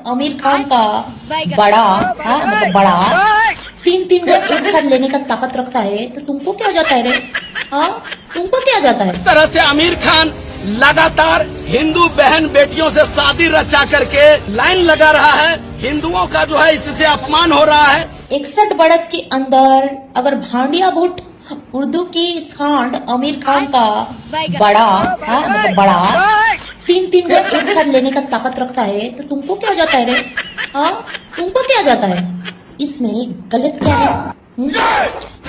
आमिर खान का बड़ा मतलब बड़ा तीन तीन को एक साथ लेने का ताकत रखता है तो तुमको क्या जाता है रे? हाँ, तुमको क्या जाता है? इस तरह से आमिर खान लगातार हिंदू बहन बेटियों से शादी रचा करके लाइन लगा रहा है। हिंदुओं का जो है इससे अपमान हो रहा है। 61 बरस के अंदर अगर भांडिया भुट उर्दू की सांड आमिर खान का बड़ा मतलब बड़ा तीन तीन को एक साथ लेने का ताकत रखता है तो तुमको क्या जाता है रे? हाँ, तुमको क्या जाता है? इसमें गलत क्या है?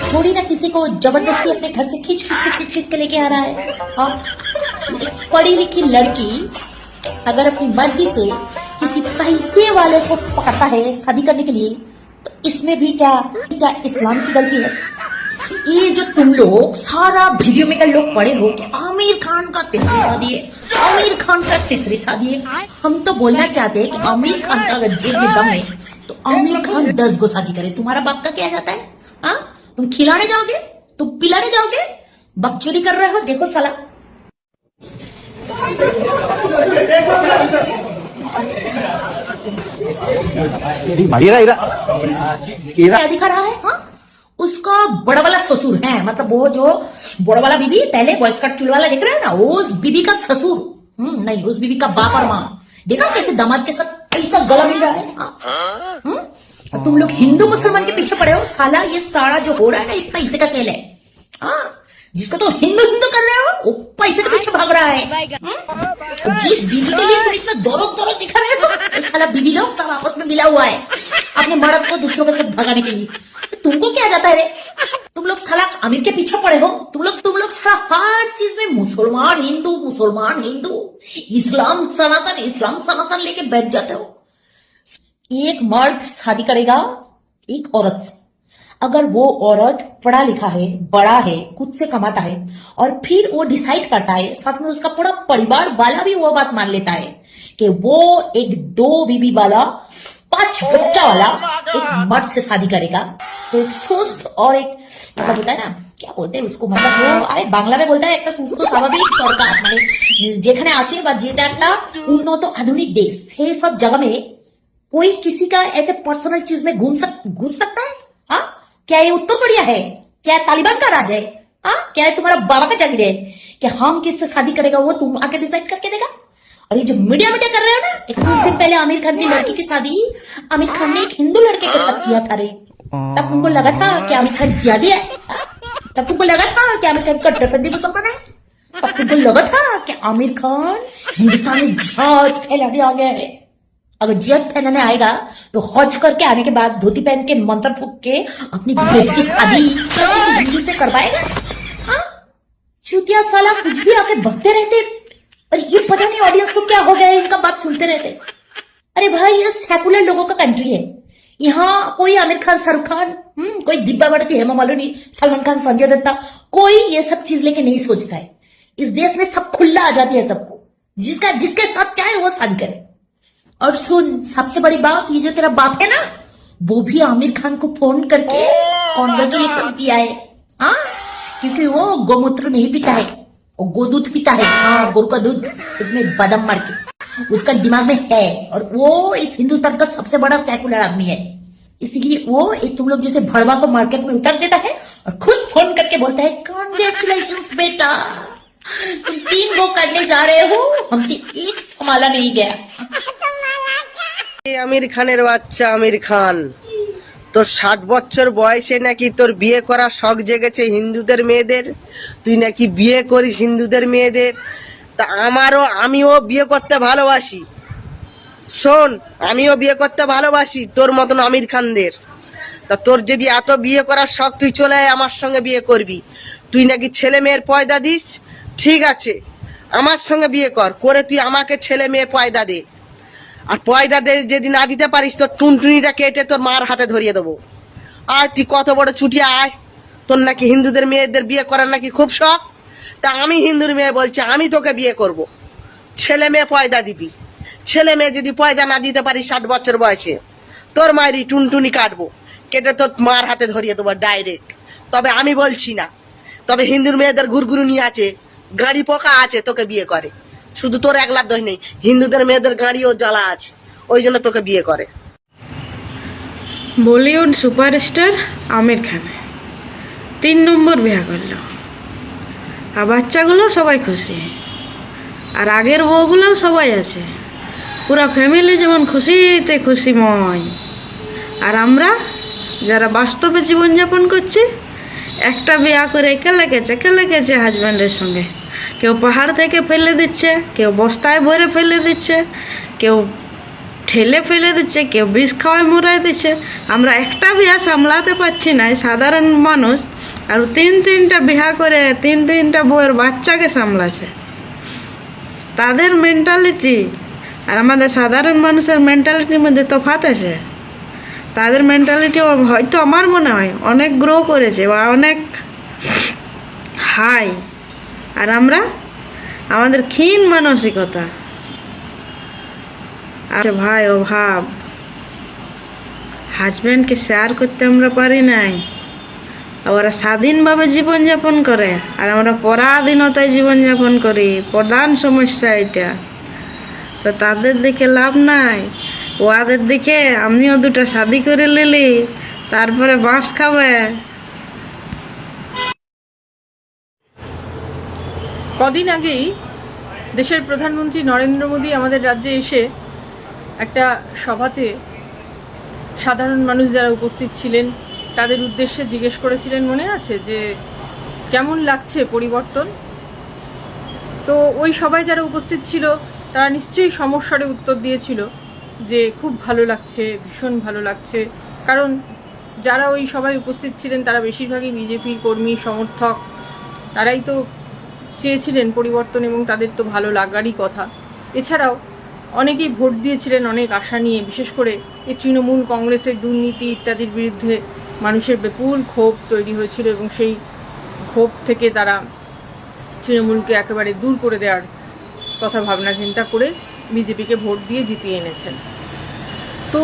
थोड़ी ना किसी को जबरदस्ती अपने घर से खींच के लेके आ रहा है। हाँ, एक पढ़ी लिखी लड़की अगर अपनी मर्जी से किसी पैसे वाले को पकड़ता है शादी करने के लिए तो इसमें भी क्या इस्लाम की गलती है? ये जो तुम लोग सारा वीडियो में लोग पढ़े हो कि आमिर खान का तीसरी शादी है, आमिर खान का तीसरी शादी है। हम तो बोलना चाहते हैं कि आमिर खान का अगर जेब में दम है तो आमिर खान 10 गो शादी करे। तुम्हारा बाप का क्या जाता है? हाँ, तुम खिलाने जाओगे, तुम पिलाने जाओगे, बकचोदी कर रहे हो। देखो साला क्या दिखा रहा है? हाँ, उसका बड़ा वाला ससुर है, मतलब वो जो बड़ा वाला बीबी पहले बॉयज कट चूल वाला देख रहे हैं ना, उस बीबी का ससुर। नहीं, उस बीबी का बाप और माँ। देखा कैसे दामाद के साथ ऐसा गला मिल रहा है? हाँ? तुम लोग हिंदू मुसलमान के पीछे पड़े हो। साला ये सारा जो हो रहा है ना, ये पैसे का खेल है। हाँ, जिसको तो हिंदू हिंदू कर रहे हो वो पैसे के पीछे भाग रहा है। जिस बीबी के लिए तुम इतना दौड़ो दिखा रहे हो, साला बीबी लोग सब आपस में मिला हुआ है अपने मर्द को दूसरों के साथ भगाने के लिए। तुमको क्या जाता है रे? तुम लोग साला आमिर के पीछे पड़े हो। तुम लोग साला हर चीज में मुसलमान हिंदू इस्लाम सनातन लेके बैठ जाते हो। एक मर्द शादी करेगा एक औरत से, अगर वो औरत पढ़ा लिखा है, बड़ा है, खुद से कमाता है और फिर वो डिसाइड करता है, साथ में उसका पूरा परिवार वाला भी वो बात मान लेता है कि वो एक 2 बीबी वाला 5 बच्चा वाला एक मर्द से शादी करेगा, तो एक सुस्त और एक मतलब होता है ना, क्या बोलते हैं उसको, मतलब जो अरे बांग्ला में बोलता है एक सुस्त स्वाभाविक सरकार মানে যেখানে আছে বা যেটা একটা উন্নত আধুনিক দেশ, সেই सब जगह में कोई किसी का ऐसे पर्सनल चीज में घुस सकता है? हाँ, क्या ये उत्तर कोरिया है? क्या तालिबान का राज है? हाँ, क्या है तुम्हारा बाबा का जागीर है कि हम किससे शादी करेगा वो तुम आके डिसाइड करके देगा? और ये जो मीडिया कर रहे हो ना, एक कुछ दिन पहले आमिर खान की लड़की की शादी आमिर खान ने एक हिंदू लड़के के साथ किया था रे। तब तुमको लगा था कि आमिर खान जिहादी है? तब तुमको लगा था कि आमिर खान कट्टरपंथी मुसलमान है? तब तुमको लगा था कि आमिर खान हिंदुस्तान में जिहाद फैलाने आ गया है? अगर जिहाद फैलाने आएगा तो हज करके आने के बाद धोती पहन के मंत्र फूक के अपनी बेटी की शादी हिंदू से करवाएगा? हाँ, चूतिया साला कुछ भी आके बकते रहते और ये पता नहीं ऑडियंस को क्या हो गया है, इनका बात सुनते रहते। अरे भाई, ये सेकुलर लोगों का कंट्री है। यहाँ कोई आमिर खान, शाहरुख खान, कोई दिब्बा बढ़ती, हेमा मालिनी, सलमान खान, संजय दत्ता, कोई ये सब चीज लेके नहीं सोचता है। इस देश में सब खुला आजादी है सबको, जिसके साथ चाहे वो शादी करे। और सुन, सबसे बड़ी बात, ये जो तेरा बाप है ना, वो भी आमिर खान को फोन करके कॉन्ग्रेचुलेशन दिया है। हाँ, क्योंकि वो गोमूत्र नहीं पीता है, वो गोदूध पीता है। हाँ, गोरु का दूध, उसमें बादाम मार के उसका दिमाग में है। और वो इस हिंदुस्तान का सबसे बड़ा सेकुलर आदमी है, इसलिए वो एक तुम लोग जैसे भड़वा को मार्केट में उतार देता है और खुद फोन करके बोलता है कॉन्ग्रेचुलेशन बेटा, तुम 3 गो करने जा रहे हो, हमसे एक संभाला नहीं गया। আমির খানের বাচ্চা আমির খান, তোর 60 বছর বয়সে নাকি তোর বিয়ে করার শখ জেগেছে হিন্দুদের মেয়েদের, তুই নাকি বিয়ে করিস হিন্দুদের মেয়েদের। তা আমিও বিয়ে করতে ভালোবাসি, শোন, আমিও বিয়ে করতে ভালোবাসি তোর মতন আমির খানদের। তা তোর যদি এত বিয়ে করার শখ, তুই চলে আয় আমার সঙ্গে বিয়ে করবি। তুই নাকি ছেলে মেয়ের পয়দা দিস, ঠিক আছে, আমার সঙ্গে বিয়ে করে তুই আমাকে ছেলে মেয়ে পয়দা দে। আর পয়দা দে যদি না দিতে পারিস তোর টুনটুনিটা কেটে তোর মার হাতে ধরিয়ে দেবো। আয়, তুই কত বড় চুটিয়া, আয়। তোর নাকি হিন্দুদের মেয়েদের বিয়ে করার নাকি খুব শখ। তা আমি হিন্দুর মেয়ে বলছি, আমি তোকে বিয়ে করব। ছেলে মেয়ে পয়দা দিবি। ছেলে মেয়ে যদি পয়দা না দিতে পারিস 60 বছর বয়সে, তোর মায়েরই টুনটুনি কাটবো, কেটে তোর মার হাতে ধরিয়ে দেবো ডাইরেক্ট। তবে আমি বলছি না, তবে হিন্দুর মেয়েদের ঘুরঘুরুনি আছে, গাড়ি পোকা আছে, তোকে বিয়ে করে। শুধু তোর একলার দোষ নেই, হিন্দুদের মেয়েদের গাড়িও জ্বালা আছে, ওই জন্য তোকে বিয়ে করে। বলিউড সুপারস্টার আমির খান 3 নম্বর বিয়ে করলো, আর বাচ্চাগুলো সবাই খুশি, আর আগের বউগুলোও সবাই আছে, পুরা ফ্যামিলি যেমন খুশিতে খুশিময়। আর আমরা যারা বাস্তবে জীবনযাপন করছি, একটা বিয়া করে কেলে গেছে হাজব্যান্ডের সঙ্গে। কেউ পাহাড় থেকে ফেলে দিচ্ছে, কেউ বস্তায় ভরে ফেলে দিচ্ছে, কেউ ঠেলে ফেলে দিচ্ছে, কেউ বিষ খাওয়ায় মরাই দিচ্ছে। আমরা একটা বিয়া সামলাতে পারছি না সাধারণ মানুষ, আর 3-3টা বিয়া করে 3-3টা বউয়ের বাচ্চাকে সামলাছে। তাদের মেন্টালিটি আর আমাদের সাধারণ মানুষের মেন্টালিটির মধ্যে তফাৎ আছে। তাদের মেন্টালিটি হয়তো আমার মনে হয় অনেক গ্রো করেছে বা অনেক হাই, আর আমরা আমাদের ক্ষীণ মানসিকতা। আচ্ছা ভাই, অভাব, হাজব্যান্ডকে শেয়ার করতে আমরা পারি নাই। ওরা স্বাধীনভাবে জীবনযাপন করে, আর আমরা পরাধীনতায় জীবনযাপন করি। প্রধান সমস্যা এটা। তো তাদের দিকে লাভ নাই, ওদের দিকে আমিও 2টা শাদি করে নিলি, তারপরে বাঁশ খাবে। কদিন আগেই দেশের প্রধানমন্ত্রী নরেন্দ্র মোদী আমাদের রাজ্যে এসে একটা সভাতে সাধারণ মানুষ যারা উপস্থিত ছিলেন তাদের উদ্দেশ্যে জিজ্ঞেস করেছিলেন, মনে আছে, যে কেমন লাগছে পরিবর্তন। তো ওই সভায় যারা উপস্থিত ছিল তারা নিশ্চয়ই সমস্যারে উত্তর দিয়েছিল যে খুব ভালো লাগছে, ভীষণ ভালো লাগছে। কারণ যারা ওই সভায় উপস্থিত ছিলেন তারা বেশিরভাগই বিজেপির কর্মী সমর্থক, তারাই তো চেয়েছিলেন পরিবর্তন এবং তাদের তো ভালো লাগারই কথা। এছাড়াও অনেকেই ভোট দিয়েছিলেন অনেক আশা নিয়ে, বিশেষ করে এই তৃণমূল কংগ্রেসের দুর্নীতি ইত্যাদির বিরুদ্ধে মানুষের বিপুল ক্ষোভ তৈরি হয়েছিল এবং সেই ক্ষোভ থেকে তারা তৃণমূলকে একেবারে দূর করে দেওয়ার কথা ভাবনা চিন্তা করে বিজেপিকে ভোট দিয়ে জিতিয়ে এনেছেন। তো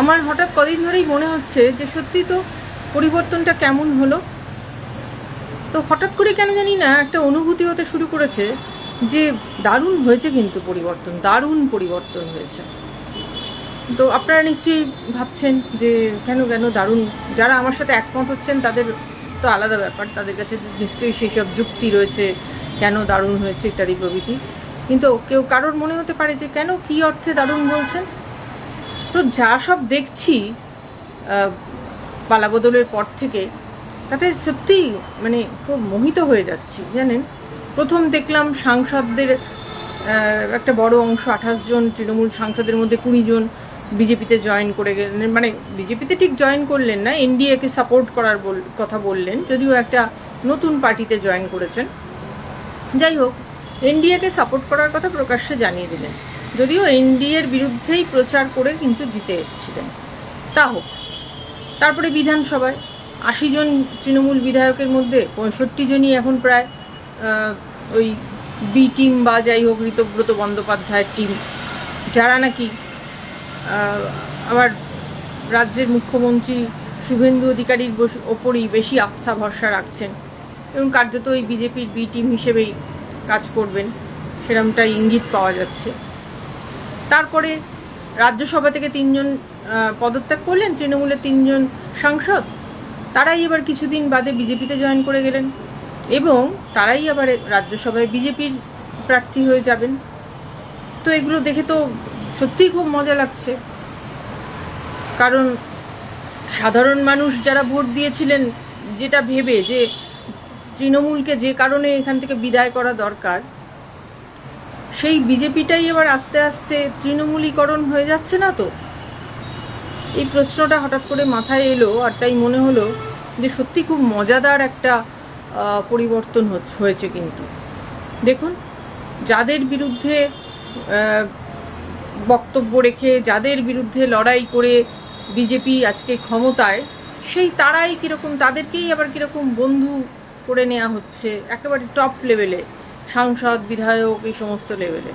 আমার হঠাৎ কদিন ধরেই মনে হচ্ছে যে সত্যি তো পরিবর্তনটা কেমন হলো। তো হঠাৎ করে কেন জানি না একটা অনুভূতি হতে শুরু করেছে যে দারুণ হয়েছে, কিন্তু পরিবর্তন, দারুণ পরিবর্তন হয়েছে। তো আপনারা নিশ্চয়ই ভাবছেন যে কেন দারুণ। যারা আমার সাথে একমত হচ্ছেন তাদের তো আলাদা ব্যাপার, তাদের কাছে নিশ্চয়ই সেই সব যুক্তি রয়েছে কেন দারুণ হয়েছে ইত্যাদি প্রভৃতি। কিন্তু কারোর মনে হতে পারে যে কেন, কী অর্থে দারুণ বলছেন। তো যা সব দেখছি পালাবদলের পর থেকে, তাতে সত্যিই মানে খুব মোহিত হয়ে যাচ্ছি জানেন। প্রথম দেখলাম সাংসদদের একটা বড় অংশ, 28 জন তৃণমূল সাংসদের মধ্যে 20 জন বিজেপিতে জয়েন করে গেলেন। মানে বিজেপিতে ঠিক জয়েন করলেন না, এনডিএকে সাপোর্ট করার কথা বললেন, যদিও একটা নতুন পার্টিতে জয়েন করেছেন। যাই হোক, এনডিএকে সাপোর্ট করার কথা প্রকাশ্যে জানিয়ে দিলেন, যদিও এনডিএর বিরুদ্ধেই প্রচার করে কিন্তু জিতে এসেছিলেন। তা হোক, তারপরে বিধানসভায় 80 জন তৃণমূল বিধায়কের মধ্যে 65 জনই এখন প্রায় ওই বি টিম বা যাই হোক ঋতব্রত বন্দ্যোপাধ্যায়ের টিম, যারা নাকি আবার রাজ্যের মুখ্যমন্ত্রী শুভেন্দু অধিকারীর ওপরই বেশি আস্থা ভরসা রাখছেন এবং কার্যত ওই বিজেপির বি টিম হিসেবেই কাজ করবেন, সেরকমটাই ইঙ্গিত পাওয়া যাচ্ছে। তারপরে রাজ্যসভা থেকে 3 জন পদত্যাগ করলেন তৃণমূলের 3 জন সাংসদ, তারাই এবার কিছুদিন বাদে বিজেপিতে জয়েন করে গেলেন এবং তারাই আবার রাজ্যসভায় বিজেপির প্রার্থী হয়ে যাবেন। তো এগুলো দেখে তো সত্যিই খুব মজা লাগছে, কারণ সাধারণ মানুষ যারা ভোট দিয়েছিলেন যেটা ভেবে যে তৃণমূলকে যে কারণে এখান থেকে বিদায় করা দরকার, সেই বিজেপিটাই এবার আস্তে আস্তে তৃণমূলীকরণ হয়ে যাচ্ছে না। তো এই প্রশ্নটা হঠাৎ করে মাথায় এলো, আর তাই মনে হলো যে সত্যি খুব মজাদার একটা পরিবর্তন হয়েছে। কিন্তু দেখুন, যাদের বিরুদ্ধে বক্তব্য রেখে, যাদের বিরুদ্ধে লড়াই করে বিজেপি আজকে ক্ষমতায়, সেই তারাই কীরকম, তাদেরকেই আবার কীরকম বন্ধু করে নেওয়া হচ্ছে একেবারে টপ লেভেলে, সাংসদ বিধায়ক এই সমস্ত লেভেলে।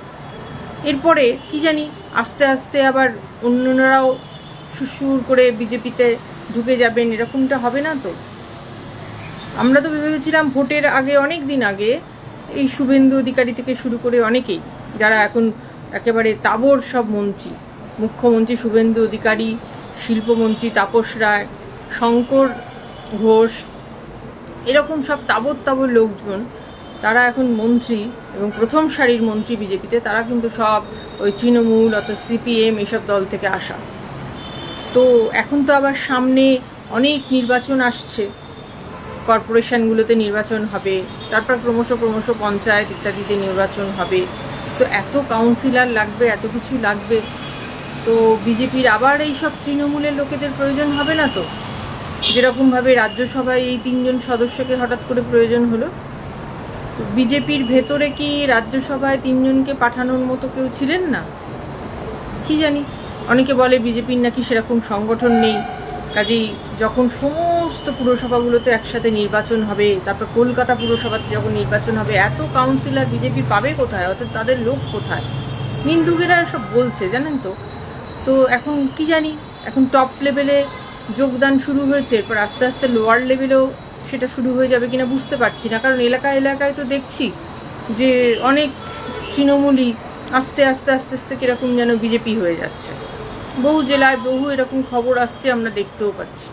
এরপরে কি জানি আস্তে আস্তে আবার অন্যরাও সুর করে বিজেপিতে ঢুকে যাবেন, এরকমটা হবে না তো? আমরা তো ভেবেছিলাম ভোটের আগে, অনেক দিন আগে, এই শুভেন্দু অধিকারী থেকে শুরু করে অনেকেই যারা এখন একেবারে তাবড় সব মন্ত্রী, মুখ্যমন্ত্রী শুভেন্দু অধিকারী, শিল্পমন্ত্রী তাপস রায়, শঙ্কর ঘোষ, এরকম সব তাবৎ তাবৎ লোকজন, তারা এখন মন্ত্রী এবং প্রথম সারির মন্ত্রী বিজেপিতে, তারা কিন্তু সব ওই তৃণমূল অথবা সিপিএম এসব দল থেকে আসা। তো এখন তো আবার সামনে অনেক নির্বাচন আসছে, কর্পোরেশনগুলোতে নির্বাচন হবে, তারপর ক্রমশ পঞ্চায়েত ইত্যাদিতে নির্বাচন হবে। তো এত কাউন্সিলর লাগবে, এত কিছু লাগবে, তো বিজেপির আবার এই সব তৃণমূলের লোকেদের প্রয়োজন হবে না তো? যেরকমভাবে রাজ্যসভায় এই 3 জন সদস্যকে হঠাৎ করে প্রয়োজন হলো, তো বিজেপির ভেতরে কি রাজ্যসভায় 3 জনকে পাঠানোর মতো কেউ ছিলেন না? কি জানি। অনেকে বলে বিজেপির নাকি সেরকম সংগঠন নেই, কাজেই যখন সমস্ত পুরসভাগুলোতে একসাথে নির্বাচন হবে, তারপর কলকাতা পুরসভাতে যখন নির্বাচন হবে, এত কাউন্সিলর বিজেপি পাবে কোথায়? অর্থাৎ তাদের লোক কোথায়? নিন্দুকেরা সব বলছে, জানেন তো। তো এখন কি জানি, এখন টপ লেভেলে যোগদান শুরু হয়েছে, এরপর আস্তে আস্তে লোয়ার লেভেলেও সেটা শুরু হয়ে যাবে কিনা বুঝতে পারছি না। কারণ এলাকায় তো দেখছি যে অনেক তৃণমূলই আস্তে আস্তে কীরকম যেন বিজেপি হয়ে যাচ্ছে। বহু জেলায় বহু এরকম খবর আসছে, আমরা দেখতেও পাচ্ছি।